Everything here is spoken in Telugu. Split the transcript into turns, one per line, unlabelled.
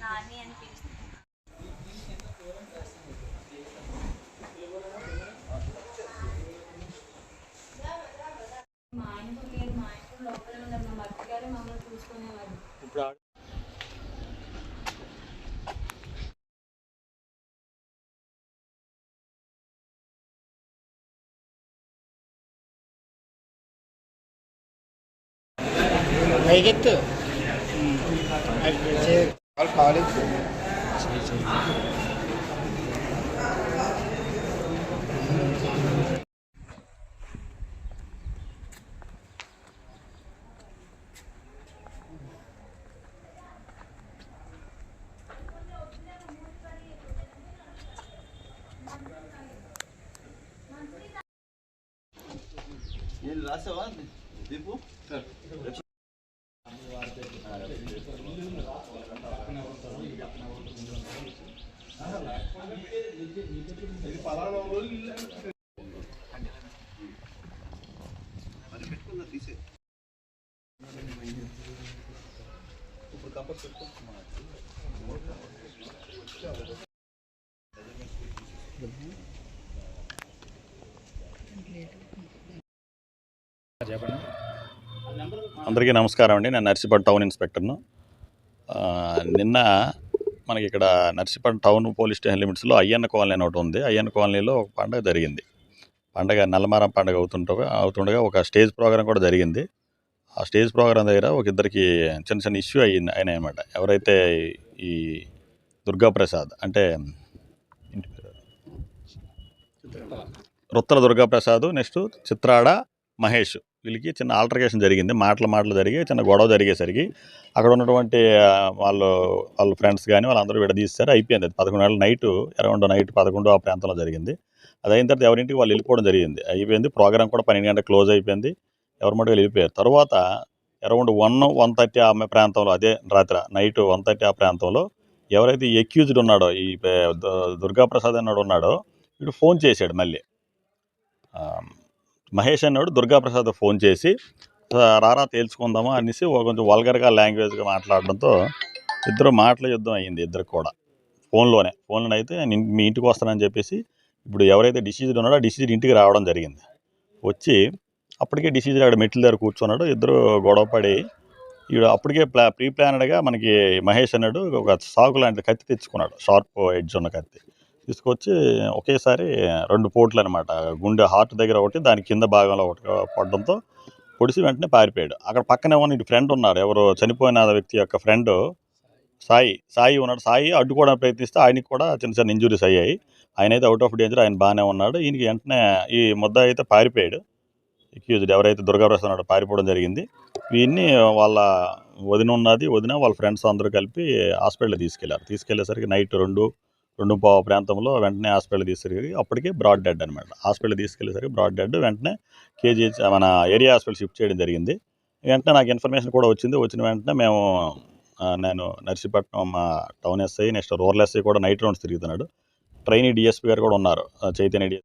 నాని అని పిలుస్తాను. మా ఆయనతో లేదు, మా ఆయనతో లోపలే ఉన్నారు. మా భర్త గారే మమ్మల్ని చూసుకునేవారు.
పైకెత్తు కాలేజ్
రాసావా దీపు ఇది పలానా అది పెట్టుకుందా తీసే ఇప్పుడు కంపల్స్
అందరికీ నమస్కారం అండి. నేను నర్సీపట్నం టౌన్ ఇన్స్పెక్టర్ను. నిన్న మనకి ఇక్కడ నర్సీపట్నం టౌన్ పోలీస్ స్టేషన్ లిమిట్స్లో అయ్యన్న కాలనీ అని ఒకటి ఉంది. అయ్యన్న కాలనీలో ఒక పండుగ జరిగింది. పండగ నల్లమారం పండుగ అవుతుండగా ఒక స్టేజ్ ప్రోగ్రాం కూడా జరిగింది. ఆ స్టేజ్ ప్రోగ్రాం దగ్గర ఒక ఇద్దరికి చిన్న చిన్న ఇష్యూ అయినాయి అన్నమాట. ఎవరైతే ఈ దుర్గాప్రసాద్ అంటే రొత్తల దుర్గాప్రసాద్, నెక్స్ట్ చిత్రాడ మహేష్, వీళ్ళకి చిన్న ఆల్టర్కేషన్ జరిగింది. మాటలు జరిగి చిన్న గొడవ జరిగేసరికి అక్కడ ఉన్నటువంటి వాళ్ళ ఫ్రెండ్స్ కానీ వాళ్ళందరూ విడదీస్తారు. అయిపోయింది. అది 11 గంటల నైట్ 11 ఆ ప్రాంతంలో జరిగింది. అది అయిన తర్వాత ఎవరింటికి వాళ్ళు వెళ్ళిపోవడం జరిగింది. అయిపోయింది. ప్రోగ్రామ్ కూడా 12 గంటలకు క్లోజ్ అయిపోయింది. ఎవరి మటుకు వెళ్ళిపోయారు. తర్వాత అరౌండ్ 1:30 ఆ ప్రాంతంలో, అదే రాత్రి నైట్ 1:30 ఆ ప్రాంతంలో ఎవరైతే ఎక్యూజ్డ్ ఉన్నాడో, ఈ దుర్గాప్రసాద్ అన్నాడు ఉన్నాడో, వీడు ఫోన్ చేశాడు. మళ్ళీ మహేష్ అన్నాడు దుర్గాప్రసాద్ ఫోన్ చేసి రారా తేల్చుకుందామా అనేసి కొంచెం వల్గర్గా లాంగ్వేజ్గా మాట్లాడడంతో ఇద్దరు మాటల యుద్ధం అయ్యింది. ఇద్దరికి కూడా ఫోన్లోనే అయితే నేను మీ ఇంటికి వస్తానని చెప్పేసి, ఇప్పుడు ఎవరైతే డిసీజ్డ్ ఉన్నాడో ఆ డిసీజ్డ్ ఇంటికి రావడం జరిగింది. వచ్చి అప్పటికే డిసీజ్డ్ అక్కడ మెట్ల దగ్గర కూర్చున్నాడు. ఇద్దరు గొడవపడి అప్పటికే ప్రీ ప్లానెడ్గా మనకి మహేష్ అన్నాడు ఒక సాకు లాంటి కత్తి తెచ్చుకున్నాడు. షార్ప్ ఎడ్జ్ ఉన్న కత్తి తీసుకొచ్చి ఒకేసారి 2 పోట్లు అనమాట. గుండె హార్ట్ దగ్గర ఒకటి, దాని కింద భాగంలో ఒకటి పడడంతో పొడిసి వెంటనే పారిపోయాడు. అక్కడ పక్కనే ఉన్న ఇటు ఫ్రెండ్ ఉన్నారు, ఎవరు చనిపోయిన వ్యక్తి యొక్క ఫ్రెండ్ సాయి ఉన్నాడు. సాయి అడ్డుకోవడానికి ప్రయత్నిస్తే ఆయనకి కూడా చిన్న చిన్న ఇంజురీస్ అయ్యాయి. ఆయన అయితే అవుట్ ఆఫ్ డేంజర్, ఆయన బాగానే ఉన్నాడు. ఈయనకి వెంటనే ఈ ముద్దాయి అయితే పారిపోయాడు. ఎక్యూజ్డ్ ఎవరైతే దుర్గాప్రసాద్ ఉన్నాడో పారిపోవడం జరిగింది. వీడిని వాళ్ళ వదిన వాళ్ళ ఫ్రెండ్స్ అందరూ కలిపి హాస్పిటల్కి తీసుకెళ్లేసరికి నైట్ 2:15 ప్రాంతంలో వెంటనే హాస్పిటల్ తీసుకెళ్ళి అప్పటికే బ్రాడ్ డెడ్ అనమాట. హాస్పిటల్ తీసుకెళ్ళేసరికి బ్రాడ్ డెడ్. వెంటనే కేజీహెచ్ మన ఏరియా హాస్పిటల్ షిఫ్ట్ చేయడం జరిగింది. వెంటనే నాకు ఇన్ఫర్మేషన్ కూడా వచ్చిన వెంటనే నేను నర్సీపట్నం మా town SI, next rural SI కూడా నైట్ రౌండ్స్ తిరుగుతున్నాడు. ట్రైనీ డిఎస్పీ గారు కూడా ఉన్నారు, చైతన్య